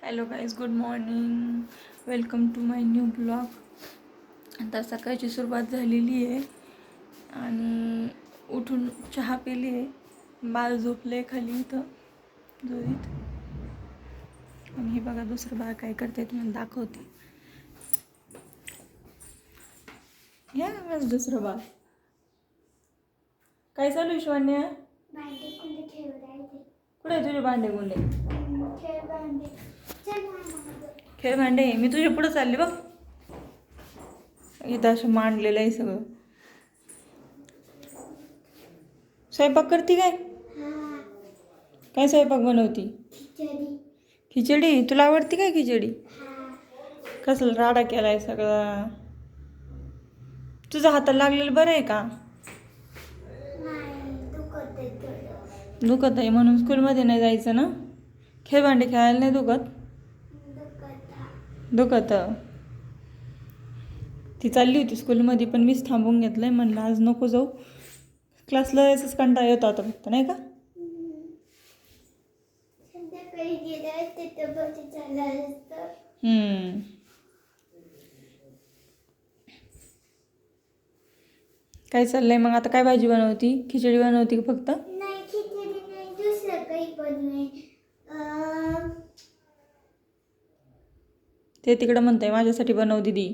Hello guys, good morning. Welcome to my new blog. आता सकाळची सुरुवात झालेली आहे आणि उठून चहा पिली आहे. बाळ झोपले खाली इथं जोरीत. आणि हे बघा दुसरं बाळ काय करते तुम्हाला दाखवते. या माझं दुसरं बाळ काय चालू आहे शिवान्या? कुठे आहे तुझे भांडे गुंडे? खेळ भांडे मी तुझ्या पुढे चालले बघ. इथं असं मांडलेलं आहे सगळं. स्वयंपाक करते काय? काय स्वयंपाक बनवती? खिचडी. तुला आवडती काय खिचडी? कसला राडा केलाय सगळा. तुझ्या हाताला लागलेलं बरं आहे का? दुखत आहे म्हणून स्कूलमध्ये नाही जायचं ना? खेळ भांडे खेळायला नाही दुखत. ती चालली होती स्कूलमध्ये पण मीच थांबवून घेतलंय. म्हणलं आज नको जाऊ, क्लासला जायचंच कंटाळा येतो आता फक्त, नाही का? काय चाललंय मग आता? काय भाजी बनवती? खिचडी बनवती का फक्त? नाही, खिचडी नाही, दुसरं काही बनवेन. ते तिकडं म्हणताय माझ्यासाठी बनव दीदी.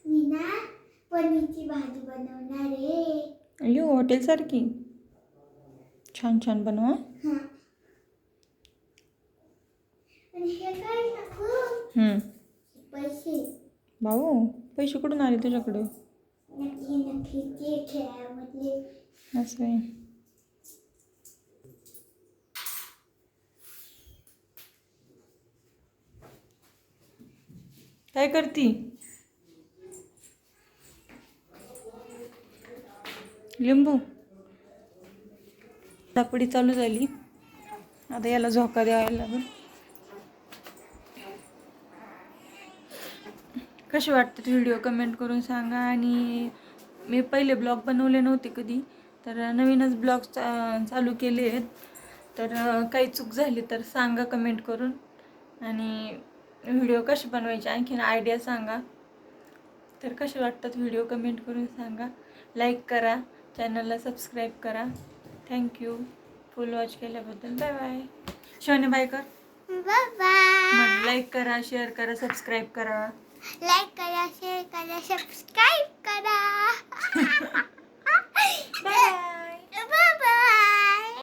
मी ना पनीरची भाजी बनवणार आहे. अयो, हॉटेलसारखी छान छान बनवा. आणि हे काय टाकू? पैसे. भाऊ, पैसे कुठून आले तुझ्याकडे? नक्की ते खेळामधले. असं आहे. काय करती? लिंबू. धापडी चालू झाली. आता याला झोका द्यावा लागेल. कसे वाटतात व्हिडिओ कमेंट करून सांगा. आणि मी पहिले ब्लॉग बनवले नव्हते कधी, तर नवीनच ब्लॉग चालू केले आहेत. तर काही चूक झाली तर सांगा कमेंट करून. आणि व्हिडिओ कसे बनवायचे आणखीन आयडिया सांगा. तर कसे वाटतात व्हिडिओ कमेंट करून सांगा. लाईक करा, चॅनलला सबस्क्राईब करा. थँक्यू फुल वॉच केल्याबद्दल. Bye bye. शिवानी बाय कर. Bye bye. लाईक करा, शेअर करा, सबस्क्राईब करा. लाईक करा, शेअर करा, सबस्क्राईब करा.